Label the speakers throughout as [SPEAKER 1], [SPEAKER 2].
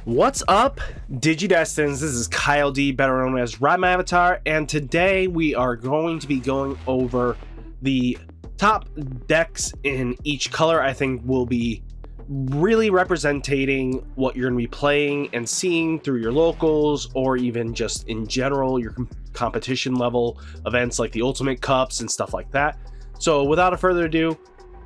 [SPEAKER 1] What's up, Digidestins? This is Kyle D, better known as Ridemyavatar, and today we are going to be going over the top decks in each color. I think will be really representing what you're going to be playing and seeing through your locals, or even just in general, your competition level events like the Ultimate Cups and stuff like that. So without further ado,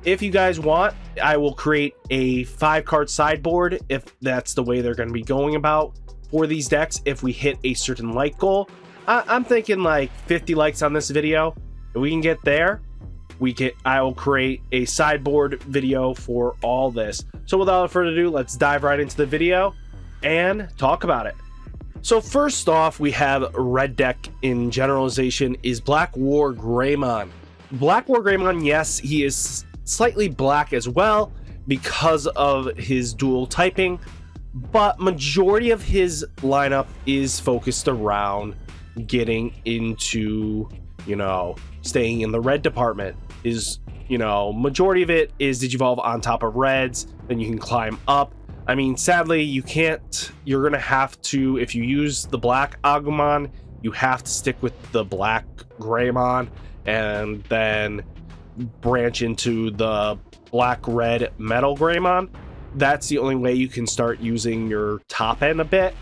[SPEAKER 1] if you guys want, I will create a 5-card sideboard if that's the way they're going to be going about for these decks. If we hit a certain like goal, I'm thinking like 50 likes on this video. If we can get there, I will create a sideboard video for all this. So without further ado, let's dive right into the video and talk about it. So first off, we have red deck in generalization is Black War Greymon. Black War Greymon, yes, he is slightly black as well because of his dual typing, but majority of his lineup is focused around getting into, staying in the red department. Majority of it is Digivolve on top of reds, then you can climb up. I mean, sadly, you're gonna have to, if you use the black Agumon, you have to stick with the black Greymon and then branch into the black red metal Greymon. That's the only way you can start using your top end a bit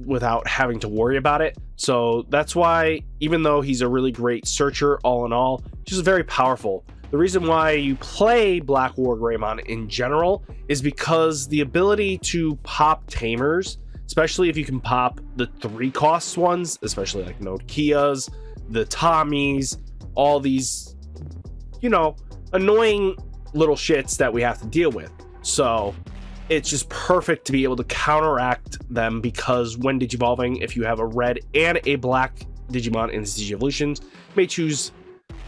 [SPEAKER 1] without having to worry about it. So that's why, even though he's a really great searcher all in all, he's just very powerful. The reason why you play Black War Greymon in general is because the ability to pop tamers, especially if you can pop the 3-cost ones, especially like Nokias, the Tommies, all these annoying little shits that we have to deal with. So it's just perfect to be able to counteract them, because when digivolving, if you have a red and a black Digimon in CG evolutions, you may choose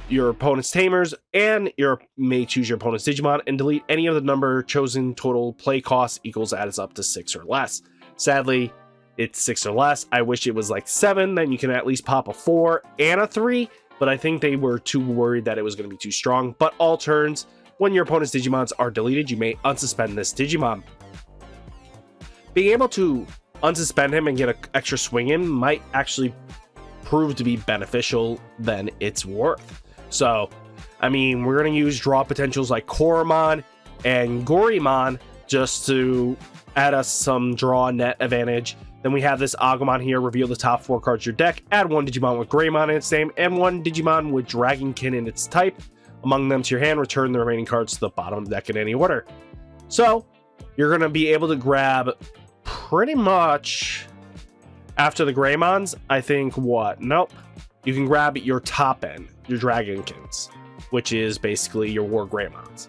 [SPEAKER 1] your opponent's tamers and may choose your opponent's Digimon and delete any of the number chosen. Total play cost equals adds up to 6 or less. Sadly, it's 6 or less. I wish it was like 7, then you can at least pop a 4 and a 3, but I think they were too worried that it was going to be too strong. But all turns, when your opponent's Digimons are deleted, you may unsuspend this Digimon. Being able to unsuspend him and get an extra swing in might actually prove to be beneficial than it's worth. So, I mean, we're going to use draw potentials like Koromon and Gorimon just to add us some draw net advantage. Then we have this Agumon here, reveal the top 4 cards of your deck, add 1 Digimon with Greymon in its name, and 1 Digimon with Dragonkin in its type. Among them to your hand, return the remaining cards to the bottom of the deck in any order. So, you're going to be able to grab pretty much, after the Greymons, I think you can grab your top end, your Dragonkins, which is basically your War Greymons.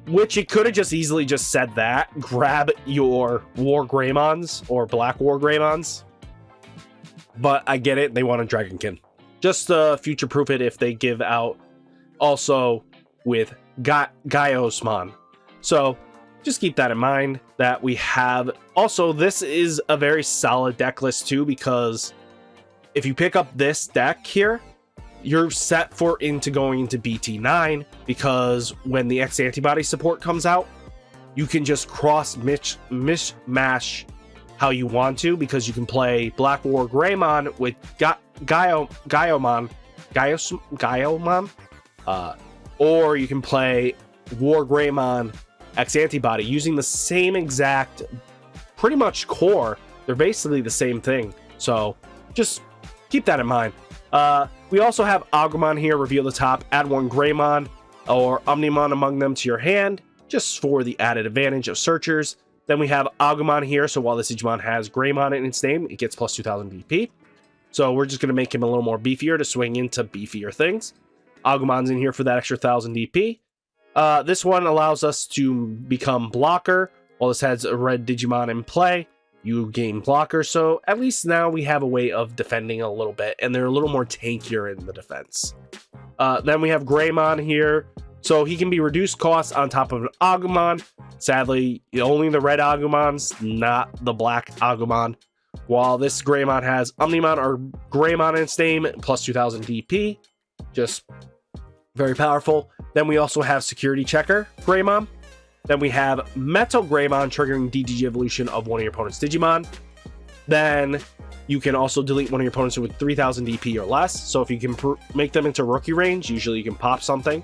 [SPEAKER 1] Which it could have just easily just said that. Grab your War Greymons or Black War Greymons. But I get it. They want a Dragonkin. Just to future-proof it if they give out also with Gaiosmon. So just keep that in mind that we have. Also, this is a very solid deck list too, because if you pick up this deck here, you're set into going into BT9, because when the X antibody support comes out, you can just cross mishmash how you want to, because you can play Black War Greymon with Gaiomon, or you can play War Greymon X antibody using the same exact pretty much core. They're basically the same thing, so just keep that in mind. We also have Agumon here, reveal the top, add 1 Greymon or Omnimon among them to your hand, just for the added advantage of searchers. Then we have Agumon here, so while this Digimon has Greymon in its name, it gets plus 2000 BP. So we're just going to make him a little more beefier to swing into beefier things. Agumon's in here for that extra 1000 DP. This one allows us to become blocker. While this has a red Digimon in play, you gain blocker, so at least now we have a way of defending a little bit, and they're a little more tankier in the defense. Then we have Greymon here, so he can be reduced cost on top of an Agumon. Sadly, only the red Agumons, not the black Agumon. While this Greymon has Omnimon or Greymon in its name, plus 2000 DP, just very powerful. Then we also have Security Checker Greymon. Then we have Metal Greymon, triggering DDG evolution of one of your opponent's Digimon. Then you can also delete one of your opponents with 3000 DP or less. So if you can make them into rookie range, usually you can pop something.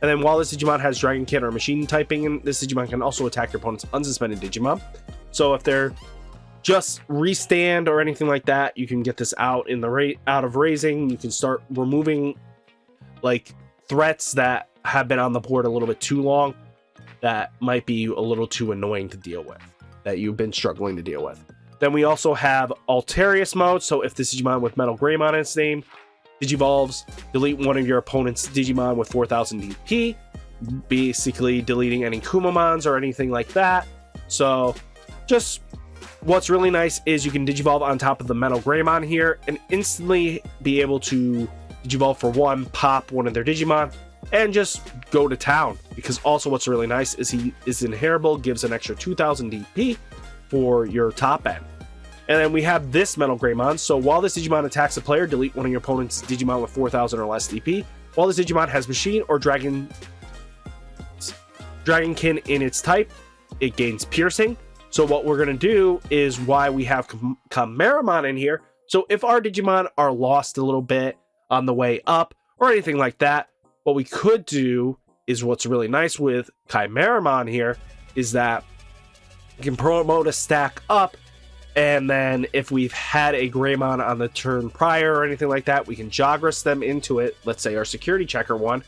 [SPEAKER 1] And then while this Digimon has Dragonkin or Machine typing, this Digimon can also attack your opponent's unsuspended Digimon. So if they're just restand or anything like that, you can get this out in the out of raising. You can start removing like threats that have been on the board a little bit too long, that might be a little too annoying to deal with, that you've been struggling to deal with. Then we also have Alterius mode. So if this Digimon with Metal Greymon in its name Digivolves, delete one of your opponent's Digimon with 4000 DP, basically deleting any Kumamons or anything like that. So just what's really nice is you can Digivolve on top of the Metal Greymon here and instantly be able to Digivolve for one, pop one of their Digimon, and just go to town. Because also what's really nice is he is inheritable, gives an extra 2000 DP for your top end. And then we have this Metal Greymon. So while this Digimon attacks a player, delete one of your opponent's Digimon with 4000 or less DP. While this Digimon has Machine or Dragonkin in its type, it gains Piercing. So what we're going to do is why we have Chimeramon in here. So if our Digimon are lost a little bit on the way up or anything like that, what we could do is what's really nice with Chimeramon here is that you can promote a stack up. And then if we've had a Greymon on the turn prior or anything like that, we can Jagras them into it. Let's say our security checker one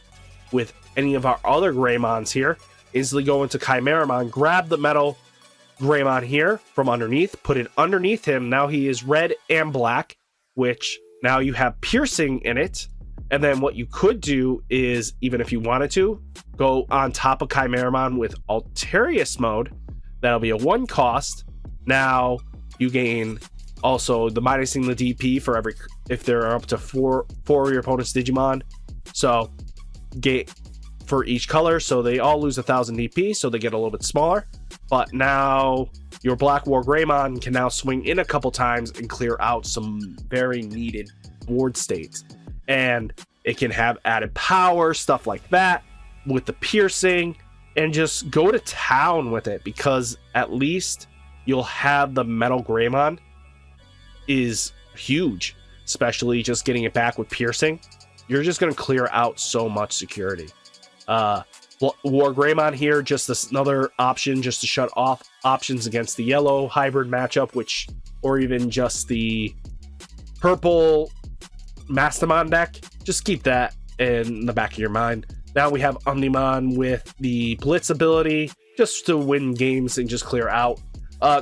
[SPEAKER 1] with any of our other Greymons here. Instantly go into Chimeramon, grab the Metal Greymon here from underneath, put it underneath him. Now he is red and black, which now you have Piercing in it. And then what you could do is, even if you wanted to, go on top of Chimeramon with Alterius mode. That'll be a 1 cost. Now you gain also the minusing the DP for every, if there are up to four of your opponent's Digimon. So for each color, so they all lose 1000 DP, so they get a little bit smaller. But now your Black War Greymon can now swing in a couple times and clear out some very needed board states. And it can have added power, stuff like that, with the Piercing, and just go to town with it, because at least you'll have the Metal Greymon is huge, especially just getting it back with Piercing. You're just going to clear out so much security. War Greymon here, just another option just to shut off options against the yellow hybrid matchup, or even just the purple Mastamon deck. Just keep that in the back of your mind. Now we have Omnimon with the Blitz ability, just to win games and just clear out.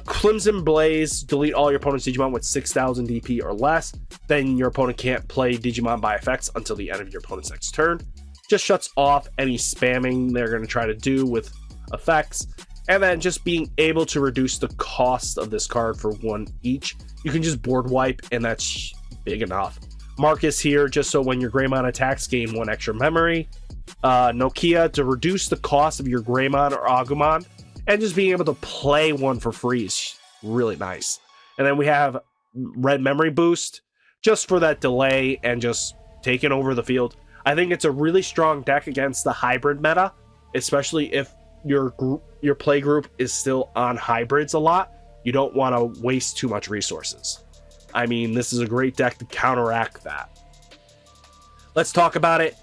[SPEAKER 1] Crimson Blaze, delete all your opponent's Digimon with 6000 DP or less. Then your opponent can't play Digimon by effects until the end of your opponent's next turn. Just shuts off any spamming they're going to try to do with effects. And then just being able to reduce the cost of this card for 1 each. You can just board wipe, and that's big enough. Marcus here, just so when your Greymon attacks, gain 1 extra memory. Nokia, to reduce the cost of your Greymon or Agumon. And just being able to play one for free is really nice. And then we have Red Memory Boost, just for that delay and just taking over the field. I think it's a really strong deck against the hybrid meta, especially if your play group is still on hybrids a lot. You don't want to waste too much resources. I mean, this is a great deck to counteract that. Let's talk about it.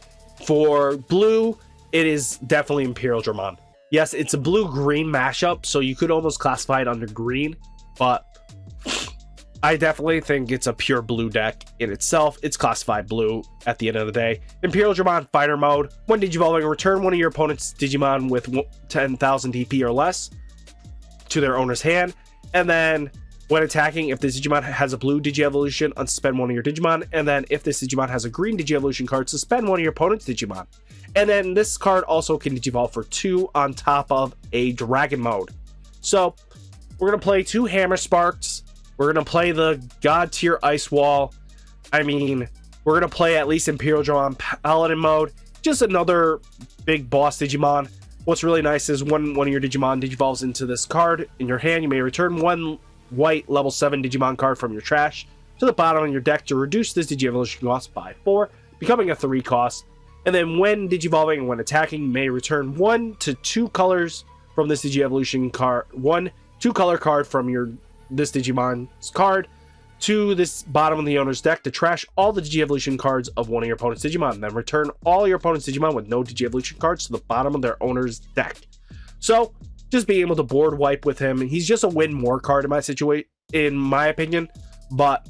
[SPEAKER 1] For blue, it is definitely Imperial Dramon. Yes, it's a blue-green mashup, so you could almost classify it under green, but I definitely think it's a pure blue deck in itself. It's classified blue at the end of the day. Imperial Dramon Fighter Mode. When Digivolving, return one of your opponent's Digimon with 10,000 DP or less to their owner's hand. And then when attacking, if this Digimon has a blue Digi-Evolution, unsuspend one of your Digimon. And then if this Digimon has a green Digi-Evolution card, suspend one of your opponent's Digimon. And then this card also can Digivolve for 2 on top of a Dragon Mode. So we're going to play 2 Hammer Sparks. We're going to play the God Tier Ice Wall. I mean, we're going to play at least Imperial Dramon Paladin Mode. Just another big boss Digimon. What's really nice is when one of your Digimon Digivolves into this card in your hand, you may return 1 white level 7 Digimon card from your trash to the bottom of your deck to reduce this Digi-Evolution cost by 4, becoming a 3 cost. And then when Digivolving and when attacking, you may return 1 to 2 colors from this Digi-Evolution card, 2 color card from this Digimon's card to this bottom of the owner's deck to trash all the Digi-Evolution cards of one of your opponent's Digimon. Then return all your opponent's Digimon with no Digi-Evolution cards to the bottom of their owner's deck. So, just being able to board wipe with him. He's just a win more card in my opinion. But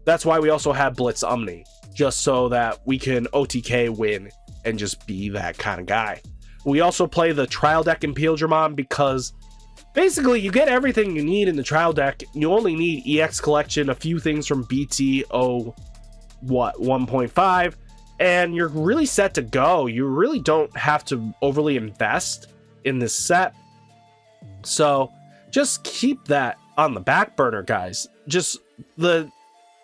[SPEAKER 1] that's why we also have Blitz Omni, just so that we can OTK win and just be that kind of guy. We also play the trial deck in Dramon because basically you get everything you need in the trial deck. You only need EX collection, a few things from Bt-08 1.5, and you're really set to go. You really don't have to overly invest in this set. So just keep that on the back burner, guys. Just the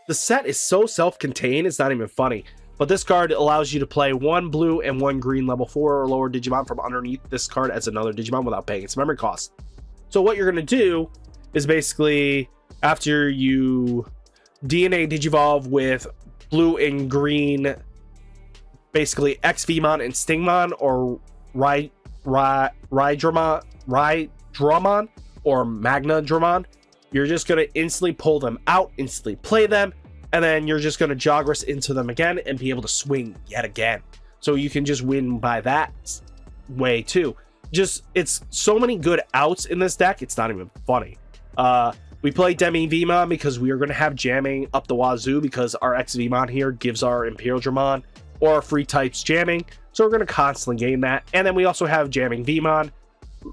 [SPEAKER 1] set is so self-contained, it's not even funny. But this card allows you to play 1 blue and 1 green level 4 or lower Digimon from underneath this card as another Digimon without paying its memory cost. So what you're going to do is basically, after you DNA Digivolve with blue and green, basically XVmon and Stingmon or Ridemyavatar or Magnadramon, you're just going to instantly pull them out, instantly play them, and then you're just going to Jogress into them again and be able to swing yet again. So you can just win by that way too. It's so many good outs in this deck, it's not even funny. We play Ridemyavatar because we are going to have jamming up the wazoo because our XVmon here gives our Imperial Dramon or our free types jamming. So we're going to constantly gain that. And then we also have jamming Vmon.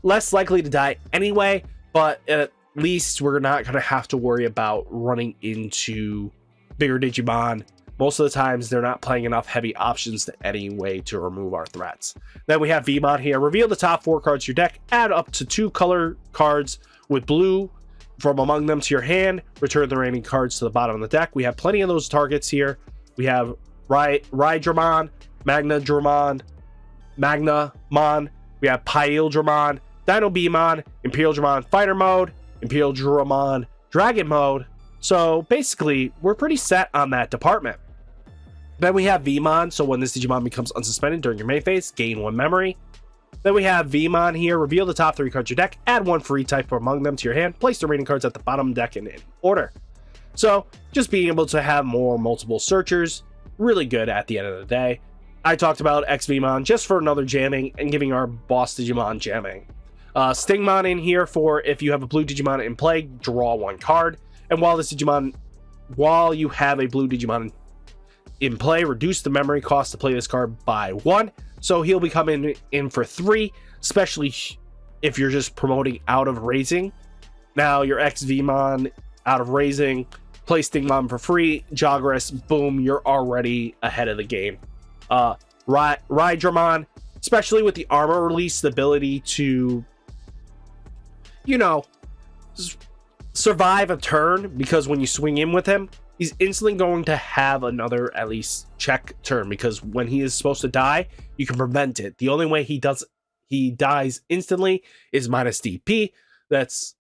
[SPEAKER 1] Less likely to die anyway, but at least we're not going to have to worry about running into bigger Digimon. Most of the times they're not playing enough heavy options to any way to remove our threats. Then we have Vmon here. Reveal the top 4 cards of your deck. Add up to 2 color cards with blue from among them to your hand. Return the remaining cards to the bottom of the deck. We have plenty of those targets here. We have Ridemon, Magnamon. We have Pyildramon, Dino Beamon, Imperial Dramon Fighter Mode, Imperial Dramon Dragon Mode. So basically, we're pretty set on that department. Then we have Vmon, so when this Digimon becomes unsuspended during your main phase, gain 1 memory. Then we have Vmon here. Reveal the top 3 cards of your deck. Add 1 free type from among them to your hand. Place the remaining cards at the bottom of the deck in any order. So just being able to have more multiple searchers, really good at the end of the day. I talked about XVmon just for another jamming and giving our boss Digimon jamming. Stingmon in here for if you have a blue Digimon in play, draw 1 card. And while you have a blue Digimon in play, reduce the memory cost to play this card by 1. So he'll be coming in for 3, especially if you're just promoting out of raising. Now your XVmon out of raising, play Stingmon for free, Jogress, boom, you're already ahead of the game. Ridemyavatar, especially with the armor release, the ability to, survive a turn, because when you swing in with him, he's instantly going to have another at least check turn, because when he is supposed to die, you can prevent it. The only way he dies instantly is minus DP. That's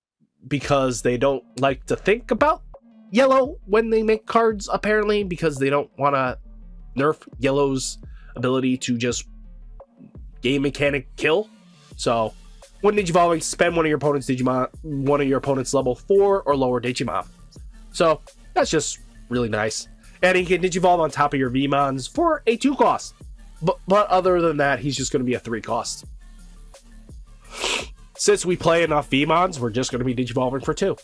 [SPEAKER 1] because they don't like to think about yellow when they make cards, apparently, because they don't want to nerf yellow's ability to just game mechanic kill. So when Digivolving, spend one of your opponent's Digimon, one of your opponent's level 4 or lower Digimon. So that's just really nice. And he can Digivolve on top of your Vmons for a 2 cost. But other than that, he's just going to be a 3 cost. Since we play enough Vmons, we're just going to be Digivolving for 2.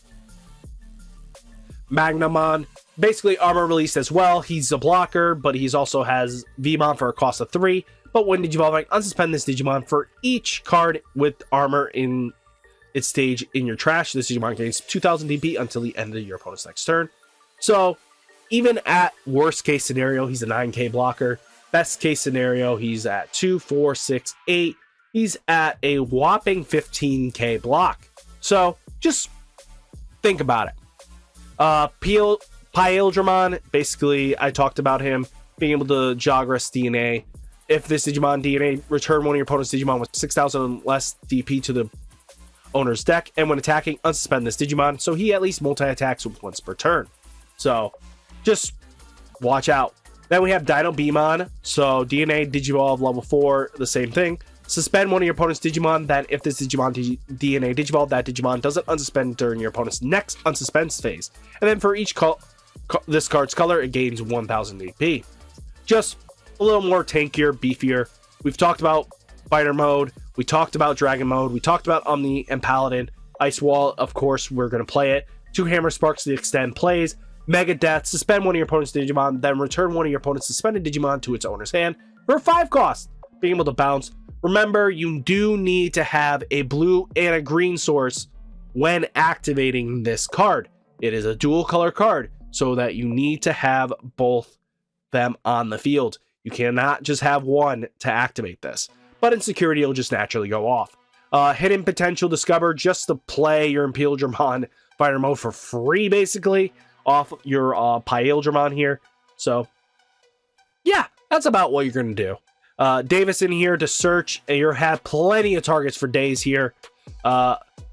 [SPEAKER 1] Magnamon, basically armor released as well. He's a blocker, but he's also has Vmon for a cost of 3. But when Digivolving, unsuspend this Digimon for each card with armor in its stage in your trash. This Digimon gains 2000 DP until the end of your opponent's next turn. So even at worst case scenario, he's a 9k blocker. Best case scenario, he's at 2, 4, 6, 8. He's at a whopping 15k block. So just think about it. Pyildramon, basically, I talked about him being able to Jogress DNA. If this Digimon DNA, return one of your opponent's Digimon with 6,000 less DP to the owner's deck, and when attacking, unsuspend this Digimon, so he at least multi-attacks once per turn. So just watch out. Then we have Dino Beamon, so DNA Digivolve level 4, the same thing. suspend one of your opponent's Digimon. Then if this Digimon DNA Digivolve, that Digimon doesn't unsuspend during your opponent's next unsuspend phase. And then for each this card's color, it gains 1000 DP. Just a little more tankier, beefier. We've talked about fighter mode. We talked about dragon mode. We talked about Omni and Paladin. Ice Wall, of course, we're going to play it. 2 Hammer Sparks to extend plays. Mega Death, suspend one of your opponent's Digimon, then return one of your opponent's suspended Digimon to its owner's hand for 5 cost, being able to bounce. Remember, you do need to have a blue and a green source when activating this card. It is a dual color card, so that you need to have both them on the field. You cannot just have one to activate this. But in security, it'll just naturally go off. Hidden Potential Discover, just to play your Imperial Dramon fighter mode for free, basically, off your Pyeldramon here. So, yeah, that's about what you're going to do. Davis in here to search, and you have plenty of targets for days here.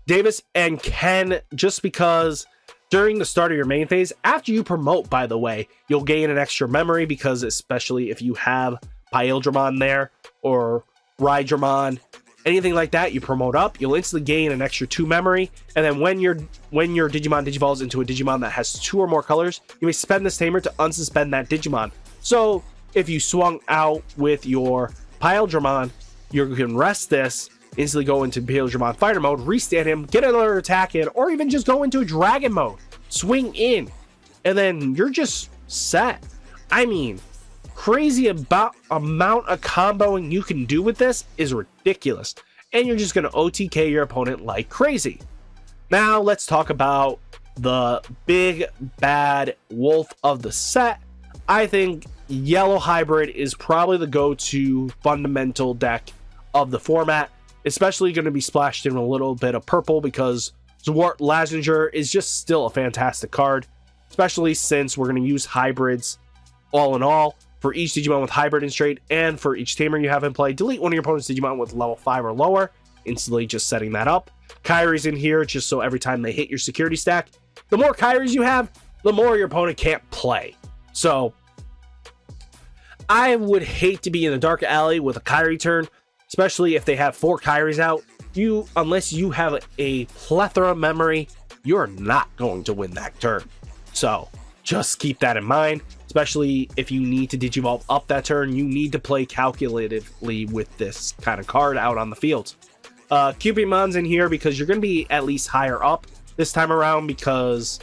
[SPEAKER 1] Davis and Ken, just because during the start of your main phase, after you promote, by the way, you'll gain an extra memory, because especially if you have Pyeldramon there, or Ridemyavatar, anything like that, you promote up, you'll instantly gain an extra 2 memory. And then when your Digimon digivolves into a Digimon that has 2 or more colors, you may spend this tamer to unsuspend that Digimon. So if you swung out with your Pyeldramon, you can rest this, instantly go into Pyeldramon fighter mode, restand him, get another attack in, or even just go into a dragon mode, swing in, and then you're just set. I mean, crazy amount of comboing you can do with this is ridiculous, and you're just going to OTK your opponent like crazy. Now let's talk about the big bad wolf of the set. I think Yellow Hybrid is probably the go-to fundamental deck of the format, especially going to be splashed in a little bit of purple, because Zwart Lazinger is just still a fantastic card, especially since we're going to use hybrids all in all. For each Digimon with hybrid and straight, and for each tamer you have in play, delete one of your opponent's Digimon with level 5 or lower, instantly just setting that up. Kyrie's in here just so every time they hit your security stack, the more Kyries you have, the more your opponent can't play. So I would hate to be in the dark alley with a Kyrie turn, especially if they have 4 Kyries out. Unless you have a plethora of memory, you're not going to win that turn. So just keep that in mind. Especially if you need to Digivolve up that turn, you need to play calculatively with this kind of card out on the field. Cupimon's in here because you're going to be at least higher up this time around, because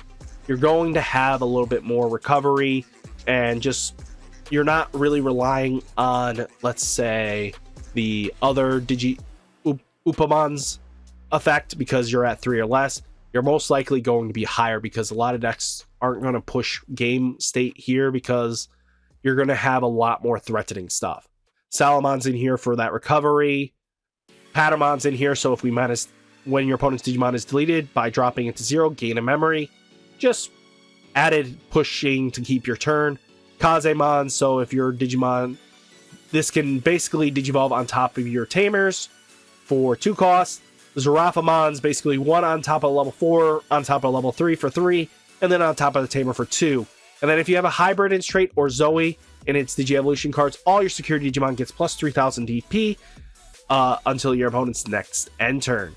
[SPEAKER 1] you're going to have a little bit more recovery, and just you're not really relying on, let's say, the other Upamon's effect, because you're at 3 or less. You're most likely going to be higher, because a lot of decks aren't going to push game state here, because you're going to have a lot more threatening stuff. Salamon's in here for that recovery. Patamon's in here, so if we minus when your opponent's Digimon is deleted by dropping it to 0, gain a memory. Just added pushing to keep your turn. Kazemon, so if your Digimon, this can basically Digivolve on top of your Tamers for 2 costs. Zarafamon's basically 1 on top of level 4, on top of level 3 for 3, and then on top of the Tamer for 2. And then if you have a Hybrid in Straight or Zoe in its Digi-Evolution cards, all your security Digimon gets plus 3000 DP until your opponent's next end turn.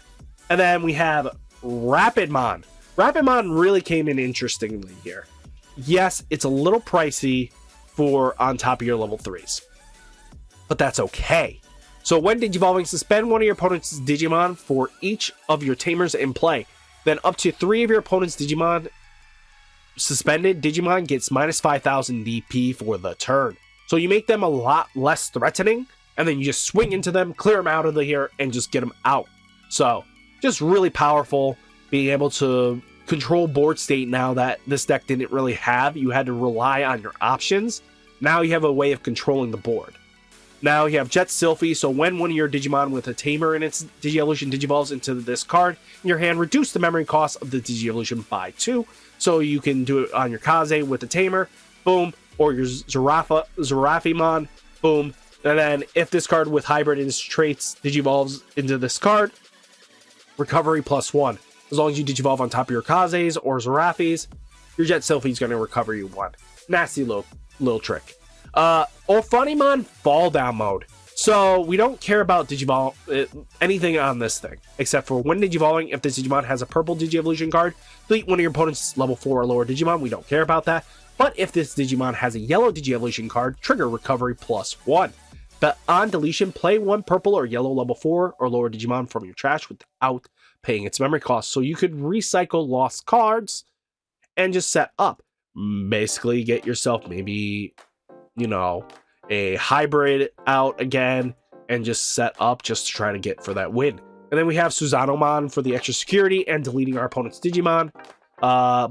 [SPEAKER 1] And then we have Rapidmon. Rapidmon really came in interestingly here. Yes, it's a little pricey for on top of your level 3s, but that's okay. So when Digivolving, suspend one of your opponent's Digimon for each of your Tamers in play. Then up to 3 of your opponent's Digimon suspended Digimon gets minus 5000 DP for the turn. So you make them a lot less threatening, and then you just swing into them, clear them out of here, and just get them out. So just really powerful, being able to control board state now that this deck didn't really have. You had to rely on your options. Now you have a way of controlling the board. Now you have Jet Sylphie, so when one of your Digimon with a Tamer in its Digi-Evolution digivolves into this card in your hand, reduce the memory cost of the Digi-Evolution by 2. So you can do it on your Kaze with the Tamer, boom, or your Zarafimon, boom. And then if this card with hybrid in its traits digivolves into this card, recovery plus 1. As long as you digivolve on top of your Kazes or Zarafis, your Jet Sylphie is going to recover you 1. Nasty little trick. Funimon fall down mode. So we don't care about anything on this thing, except for when Digivolving, if this Digimon has a purple Digievolution card, delete one of your opponent's level 4 or lower Digimon. We don't care about that. But if this Digimon has a yellow Digievolution card, trigger recovery +1. But on deletion, play one purple or yellow level 4 or lower Digimon from your trash without paying its memory cost. So you could recycle lost cards and just set up. Basically, get yourself maybe, you know, a hybrid out again and just set up just to try to get for that win. And then we have Suzanomon for the extra security and deleting our opponent's Digimon.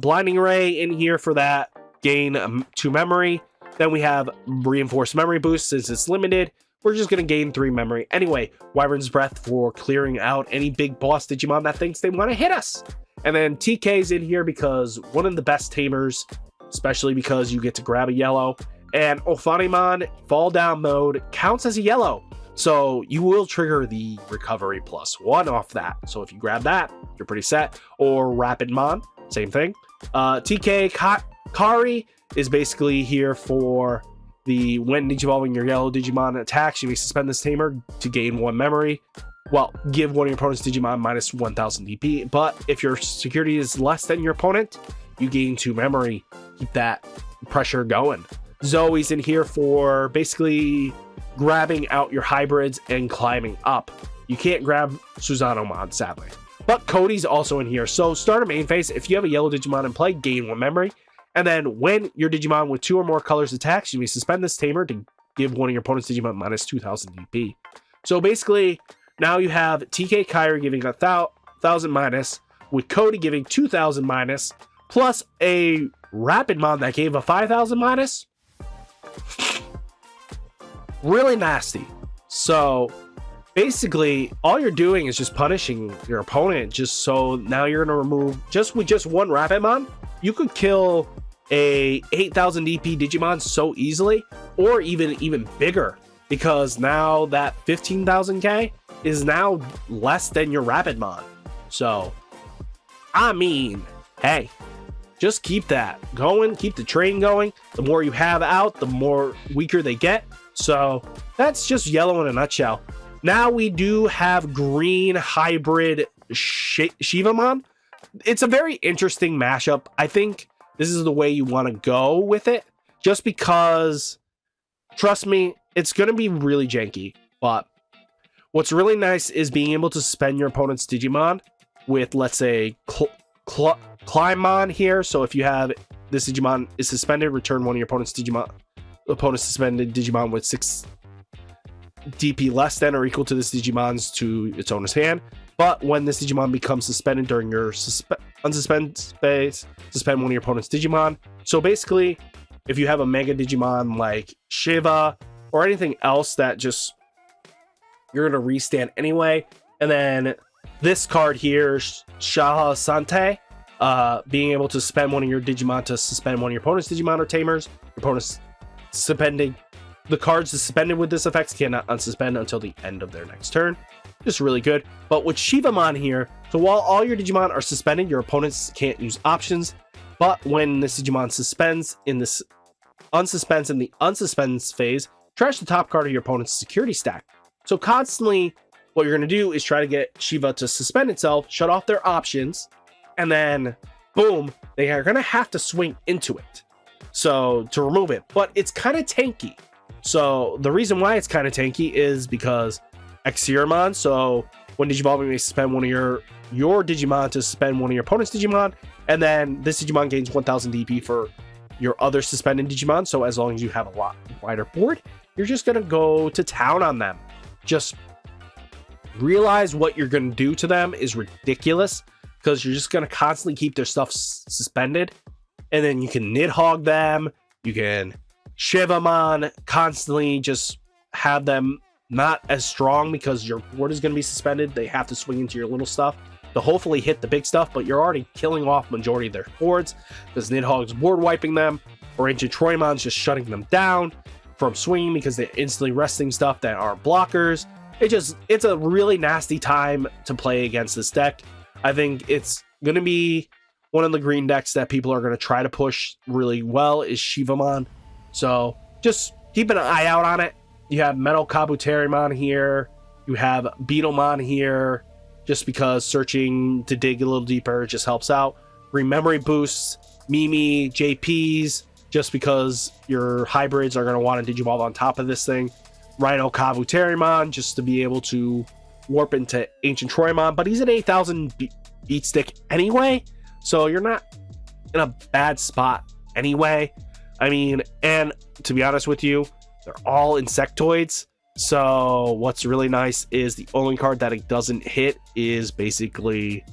[SPEAKER 1] Blinding Ray in here for that, gain 2 memory. Then we have Reinforced Memory Boost. Since it's limited, we're just going to gain 3 memory. Anyway, Wyvern's Breath for clearing out any big boss Digimon that thinks they want to hit us. And then TK's in here because one of the best tamers, especially because you get to grab a yellow. And Ophanimon Fall Down mode counts as a yellow. So you will trigger the recovery +1 off that. So if you grab that, you're pretty set. Or Rapidmon, same thing. TK Kari is basically here for the when Digivolving your yellow Digimon attacks, you may suspend this tamer to gain 1 memory. Well, give one of your opponent's Digimon minus 1000 DP. But if your security is less than your opponent, you gain 2 memory. Keep that pressure going. Zoe's in here for basically grabbing out your hybrids and climbing up. You can't grab Suzanomon, sadly. But Cody's also in here. So start a main phase. If you have a yellow Digimon in play, gain 1 memory. And then when your Digimon with 2 or more colors attacks, you may suspend this tamer to give one of your opponent's Digimon minus 2000 DP. So basically, now you have TK Kyrie giving 1000 minus, with Cody giving 2000 minus, plus a Rapidmon that gave a 5000 minus. Really nasty. So basically, all you're doing is just punishing your opponent. Just so now you're going to remove, with just one Rapidmon, you could kill a 8000 DP Digimon so easily, or even bigger, because now that 15,000k is now less than your Rapidmon. So, I mean, hey, just keep that going, keep the train going. The more you have out, the more weaker they get. So that's just yellow in a nutshell. Now we do have green hybrid Shivamon. It's a very interesting mashup. I think this is the way you want to go with it, just because, trust me, it's going to be really janky. But what's really nice is being able to suspend your opponent's Digimon with, let's say, Climbmon here. So if you have this Digimon is suspended, return one of your opponent's suspended Digimon with 6 DP less than or equal to this Digimon's to its owner's hand. But when this Digimon becomes suspended during your unsuspend phase, suspend one of your opponent's Digimon. So basically, if you have a Mega Digimon like Shiva or anything else that just you're going to restand anyway. And then this card here, Shaha Sante, being able to suspend one of your Digimon to suspend one of your opponent's Digimon or Tamers. Your opponent's suspending. The cards suspended with this effect cannot unsuspend until the end of their next turn. Just really good. But with Shivamon here, so while all your Digimon are suspended, your opponents can't use options. But when this Digimon suspends in this unsuspends in the unsuspends phase, trash the top card of your opponent's security stack. So constantly, what you're going to do is try to get Shiva to suspend itself, shut off their options, and then boom, they are going to have to swing into it. So to remove it, but it's kind of tanky. So the reason why it's kind of tanky is because Exirmon. So when Digivolving, you may suspend one of your Digimon to suspend one of your opponent's Digimon, and then this Digimon gains 1000 DP for your other suspended Digimon. So as long as you have a lot wider board, you're just gonna go to town on them. Just realize what you're gonna do to them is ridiculous, because you're just gonna constantly keep their stuff suspended, and then you can Nidhogg them. You can Shivamon, constantly just have them not as strong because your board is going to be suspended. They have to swing into your little stuff to hopefully hit the big stuff, but you're already killing off majority of their boards because Nidhogg's board wiping them, or Ancient Troymon's just shutting them down from swinging because they're instantly resting stuff that are blockers. It's a really nasty time to play against this deck. I think it's going to be one of the green decks that people are going to try to push really well is Shivamon. So just keep an eye out on it. you have Metal Kabuterimon here. You have Beetlemon here, just because searching to dig a little deeper just helps out. Rememory boosts, Mimi, JPs, just because your hybrids are going to want to Digivolve on top of this thing. Rhino Kabuterimon, just to be able to warp into Ancient Troymon, but he's an 8,000 beat stick anyway, so you're not in a bad spot anyway. I mean, and to be honest with you, they're all insectoids. So what's really nice is the only card that it doesn't hit is basically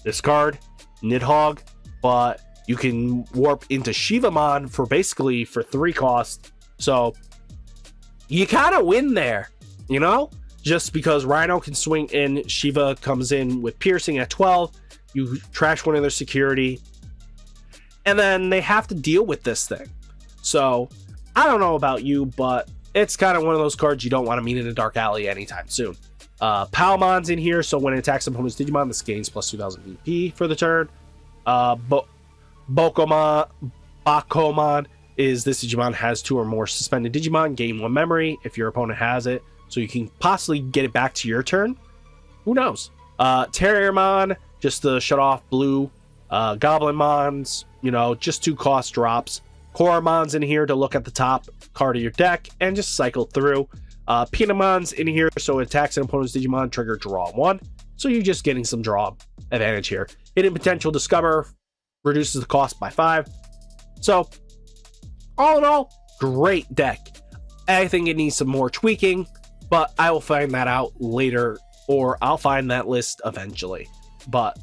[SPEAKER 1] this card, Nidhogg, but you can warp into Shivamon for 3 cost. So you kind of win there, you know? Just because Rhino can swing in, Shiva comes in with piercing at 12, you trash one of their security, and then they have to deal with this thing. So I don't know about you, but it's kind of one of those cards you don't want to meet in a dark alley anytime soon. Palmon's in here, so when it attacks opponent's Digimon, this gains plus 2000 VP for the turn. Bakomon is this Digimon has 2 or more suspended Digimon, gain 1 memory if your opponent has it, so you can possibly get it back to your turn. Who knows? Terriermon, just to shut off blue. Goblinmons, you know, just 2 cost drops. Koramon's in here to look at the top card of your deck and just cycle through. Peanamon's in here, so it attacks an opponent's Digimon, trigger draw 1. So you're just getting some draw advantage here. Hidden Potential Discover reduces the cost by 5. So, all in all, great deck. I think it needs some more tweaking, but I will find that out later, or I'll find that list eventually. But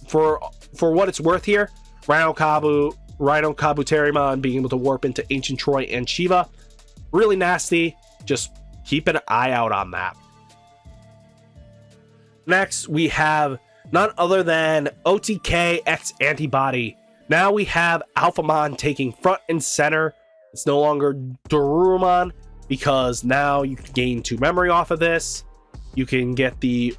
[SPEAKER 1] for what it's worth here, Rhino Kabuterimon being able to warp into Ancient Troy and Shiva, really nasty. Just keep an eye out on that. Next, we have none other than OTK X Antibody. Now we have Alphamon taking front and center. It's no longer Dorurumon, because now you can gain 2 memory off of this. You can get the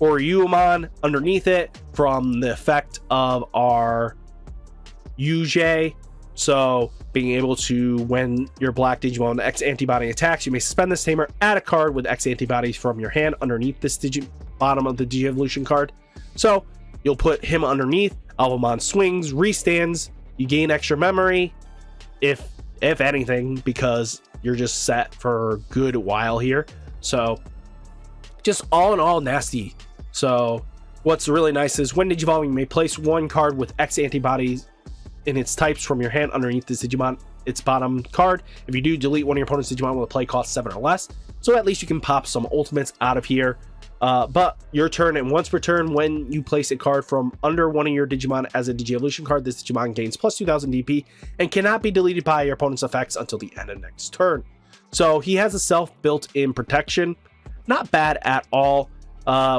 [SPEAKER 1] Oryuumon underneath it from the effect of our UJ. So being able to, when your black Digimon X Antibody attacks, you may suspend this tamer, add a card with X Antibodies from your hand underneath this bottom of the Digi-Evolution card. So you'll put him underneath. Alphamon swings, restands, you gain extra memory, if anything, because you're just set for a good while here. So just all in all nasty. So what's really nice is when Digivolving, you may place 1 card with X Antibodies in its types from your hand underneath this Digimon, its bottom card. If you do, delete one of your opponent's Digimon with a play cost 7 or less. So at least you can pop some ultimates out of here. But your turn, and once per turn, when you place a card from under one of your Digimon as a Digi-Evolution card, this Digimon gains plus 2000 DP and cannot be deleted by your opponent's effects until the end of next turn. So he has a self built-in protection. Not bad at all.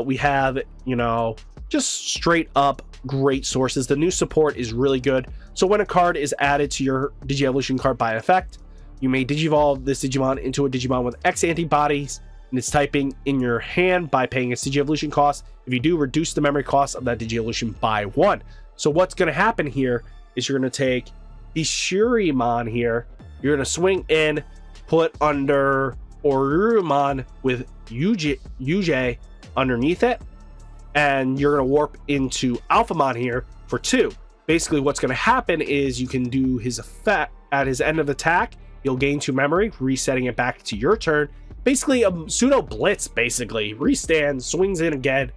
[SPEAKER 1] We have, you know, just straight up great sources. The new support is really good. So when a card is added to your Digi-Evolution card by effect, you may Digivolve this Digimon into a Digimon with X Antibodies and it's typing in your hand by paying its Digi-Evolution cost. If you do, reduce the memory cost of that Digi-Evolution by 1. So what's going to happen here is you're going to take the Shurimon here, you're going to swing in, put under Orurumon with UJ underneath it, and you're going to warp into Alphamon here for 2. Basically what's going to happen is you can do his effect at his end of attack, you'll gain 2 memory, resetting it back to your turn. Basically a pseudo blitz, basically. Restand, swings in again,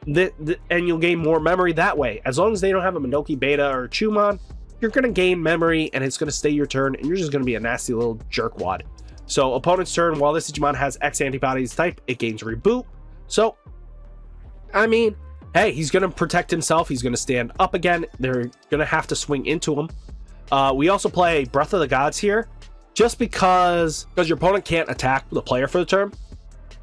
[SPEAKER 1] and you'll gain more memory that way. As long as they don't have a Monoki Beta or a Chumon, you're going to gain memory and it's going to stay your turn, and you're just going to be a nasty little jerkwad. So opponent's turn, while this Digimon has X Antibodies type, it gains Reboot. So, I mean, hey, he's going to protect himself. He's going to stand up again. They're going to have to swing into him. We also play Breath of the Gods here, just because your opponent can't attack the player for the turn.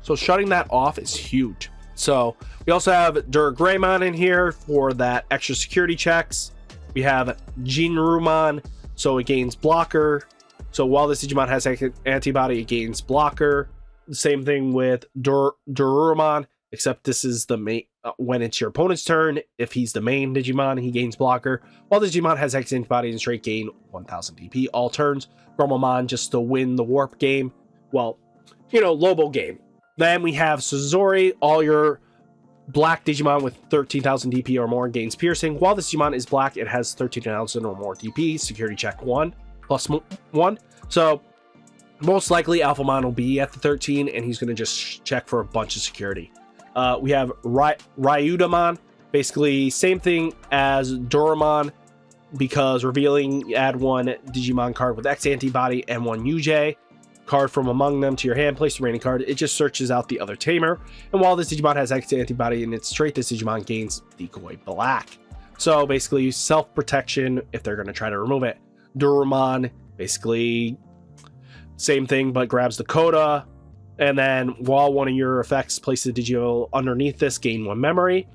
[SPEAKER 1] So shutting that off is huge. So we also have Duragreymon in here for that extra security checks. We have Jinrumon, so it gains blocker. So while this Digimon has antibody, it gains blocker. The same thing with Dorurumon, except this is the main, when it's your opponent's turn. If he's the main Digimon, he gains blocker. While this Digimon has X antibody and straight gain 1000 DP all turns. Gromomon, just to win the warp game. well, Lobo game. Then we have Suzori, all your black Digimon with 13,000 DP or more gains piercing. While this Digimon is black, it has 13,000 or more DP, security check 1 plus 1. So most likely Alphamon will be at the 13 and he's going to just check for a bunch of security. We have Ryudamon, basically same thing as Doramon, because revealing, add 1 Digimon card with X antibody and 1 UJ card from among them to your hand, place the remaining card. It just searches out the other tamer, and while this Digimon has X antibody in its trait, this Digimon gains Decoy Black. So basically self-protection if they're going to try to remove it. Durumon, basically same thing, but grabs the Coda, and then while one of your effects places a Digio underneath this, gain 1 memory.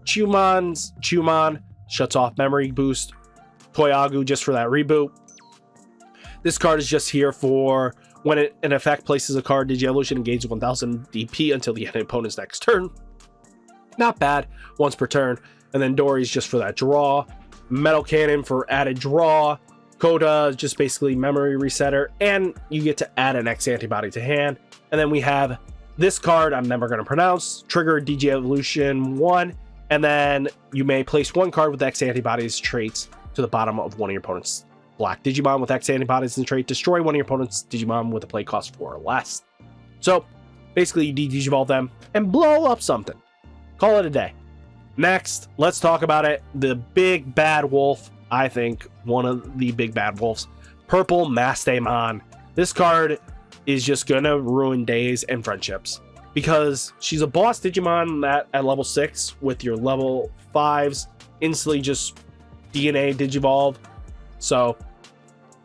[SPEAKER 1] Chumon shuts off memory boost. Toyagu just for that reboot. This card is just here for when an effect places a card, Digievolution engages 1000 DP until the opponent's next turn. Not bad, once per turn. And then Dory's just for that draw. Metal Cannon for added draw. Coda is just basically memory resetter, and you get to add an X antibody to hand. And then we have this card I'm never going to pronounce. Trigger Digievolution 1, and then you may place 1 card with X antibodies traits to the bottom of one of your opponent's black Digimon with X antibodies and trait. Destroy one of your opponent's Digimon with a play cost 4 or less. So basically you Digivolve them and blow up something. Call it a day. Next, let's talk about it. The big bad wolf, I think one of the big bad wolves, Purple Mastemon. This card is just gonna ruin days and friendships because she's a boss Digimon that at level 6 with your level 5s instantly just DNA Digivolve. So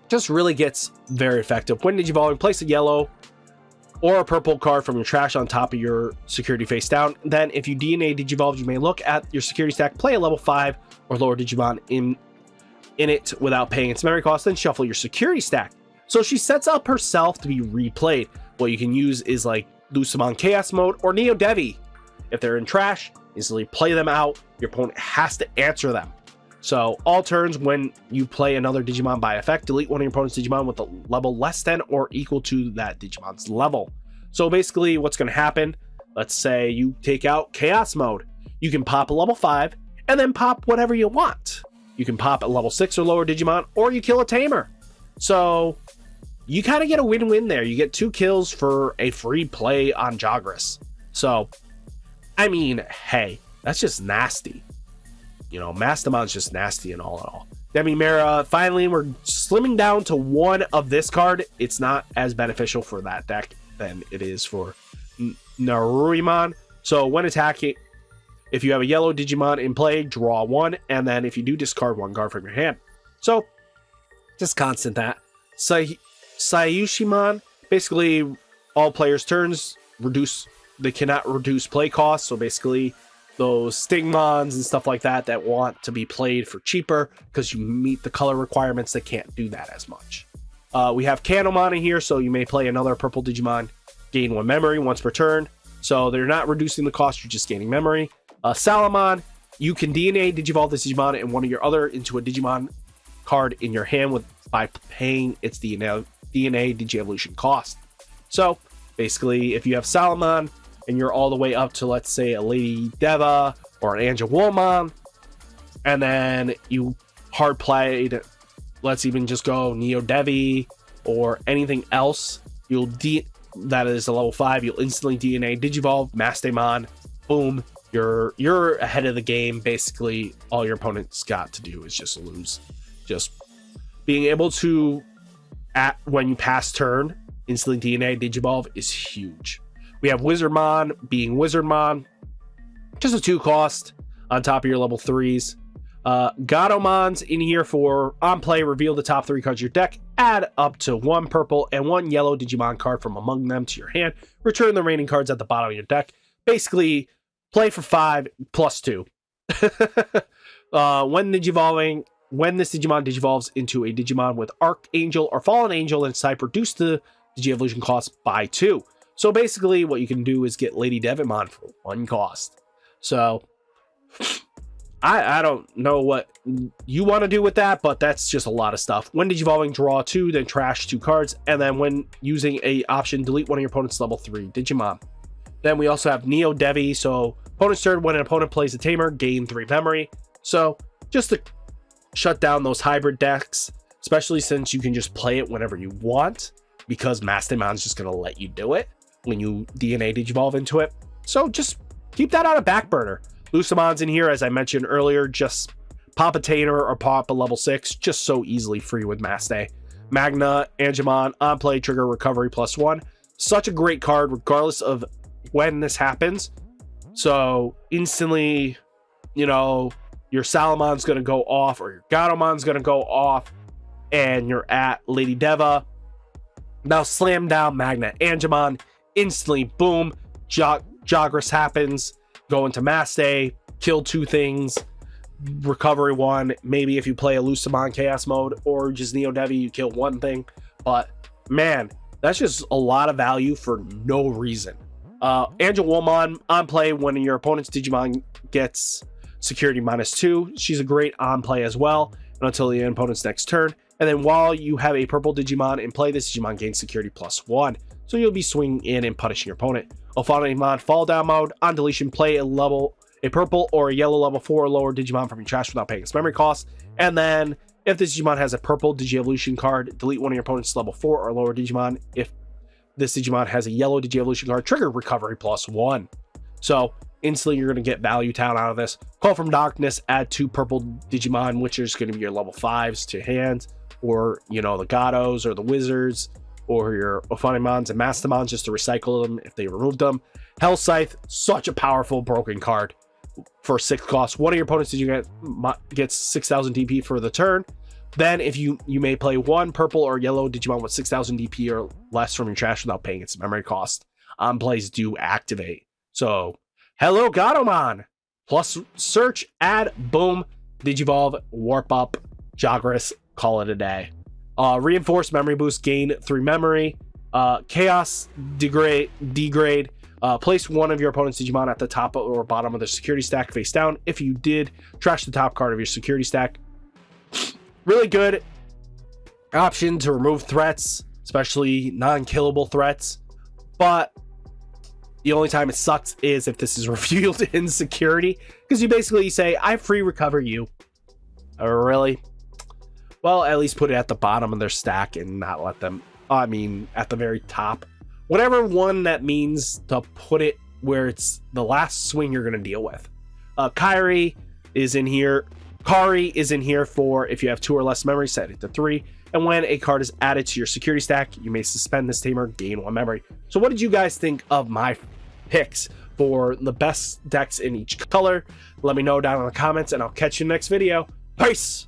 [SPEAKER 1] just really gets very effective. When Digivolving, place a yellow or a purple card from your trash on top of your security face down. Then if you DNA Digivolve, you may look at your security stack, play a level 5 or lower Digimon in it without paying its memory cost, then shuffle your security stack. So she sets up herself to be replayed. What you can use is like Lucemon Chaos Mode or Neo Devi. If they're in trash, instantly play them out. Your opponent has to answer them. So all turns when you play another Digimon by effect, delete one of your opponent's Digimon with a level less than or equal to that Digimon's level. So basically what's going to happen, let's say you take out Chaos Mode. You can pop a level 5 and then pop whatever you want. You can pop a level 6 or lower Digimon, or you kill a tamer. So you kind of get a win-win there. You get 2 kills for a free play on Jagras. So, I mean, hey, that's just nasty. Mastemon's just nasty and all in all. Demimera, finally, we're slimming down to 1 of this card. It's not as beneficial for that deck than it is for Naruimon. So when attacking, if you have a yellow Digimon in play, draw 1, and then if you do, discard 1 card from your hand. So, just constant that. Sayushimon, basically, all players' turns they cannot reduce play costs, so basically, those Stingmons and stuff like that want to be played for cheaper because you meet the color requirements, they can't do that as much. We have Candlemon in here, so you may play another purple Digimon, gain 1 memory once per turn. So they're not reducing the cost, you're just gaining memory. Salamon, you can DNA Digivolve this Digimon and one of your other into a Digimon card in your hand by paying its DNA Digievolution cost. So basically, if you have Salamon and you're all the way up to, let's say, a Lady Deva or an Angewomon, and then you hard played, let's even just go Neo Devi or anything else, that is a level 5, you'll instantly DNA Digivolve Mastemon, boom, you're ahead of the game. Basically, all your opponent's got to do is just lose. Just being able to, when you pass turn, instantly DNA Digivolve is huge. We have Wizardmon being Wizardmon, just a 2 cost on top of your level 3s. Gadomon's in here for on play, reveal the top 3 cards of your deck, add up to 1 purple and 1 yellow Digimon card from among them to your hand, return the remaining cards at the bottom of your deck. Basically, play for 5 plus 2. When this Digimon digivolves into a Digimon with Archangel or Fallen Angel inside, reduce the Digievolution cost by 2. So basically, what you can do is get Lady Devimon for 1 cost. So I don't know what you want to do with that, but that's just a lot of stuff. When Digivolving, draw 2, then trash 2 cards, and then when using a option, delete one of your opponent's level 3 Digimon. Then we also have Neo Devi, so opponent's turn, when an opponent plays a Tamer, gain 3 memory. So just to shut down those hybrid decks, especially since you can just play it whenever you want, because Mastemon's just going to let you do it when you DNA Digivolve into it. So just keep that on a back burner. Lucimon's in here, as I mentioned earlier, just pop a Tainer or pop a level 6, just so easily free with Maste. Magna, Angemon, on play, trigger recovery +1. Such a great card, regardless of when this happens. So instantly, you know, your Salamon's going to go off, or your Gadomon's going to go off, and you're at Lady Deva. Now slam down Magna, Angemon, instantly, boom, Jagras happens. Go into Maste, kill 2 things, recovery 1. Maybe if you play a Lucimon Chaos mode or just Neo Devi, you kill 1 thing. But man, that's just a lot of value for no reason. Angelwomon, on play, when your opponent's Digimon gets security -2. She's a great on play as well, until the opponent's next turn. And then while you have a purple Digimon in play, this Digimon gains security +1. So you'll be swinging in and punishing your opponent. Ophanimon, fall down mode, on deletion, play a purple or a yellow level 4 or lower Digimon from your trash without paying its memory cost. And then if this Digimon has a purple Digievolution card, delete one of your opponent's level 4 or lower Digimon. If this Digimon has a yellow Digievolution card, trigger recovery +1. So instantly you're going to get value town out of this. Call from Darkness, add 2 purple Digimon, which is going to be your level 5s to hand, or, you know, the Gatos or the Wizards, or your Ophanimons and Mastamons, just to recycle them if they removed them. Hell Scythe, such a powerful broken card for 6 costs. One of your opponents gets 6,000 DP for the turn. Then if you may play 1 purple or yellow Digimon with 6,000 DP or less from your trash without paying its memory cost. On plays do activate. So hello Gatomon, plus search, add, boom, Digivolve, warp up, Jagras, call it a day. Reinforced memory boost, gain 3 memory. Chaos degrade. Place one of your opponent's Digimon at the top or bottom of the security stack face down. If you did, trash the top card of your security stack. Really good option to remove threats, especially non-killable threats. But the only time it sucks is if this is revealed in security, because you basically say, I free recover you. Really? Well, at least put it at the bottom of their stack and not let them, at the very top. Whatever one that means to put it where it's the last swing you're going to deal with. Kairi is in here. Kari is in here for if you have 2 or less memory, set it to 3. And when a card is added to your security stack, you may suspend this tamer, gain 1 memory. So what did you guys think of my picks for the best decks in each color? Let me know down in the comments, and I'll catch you in the next video. Peace!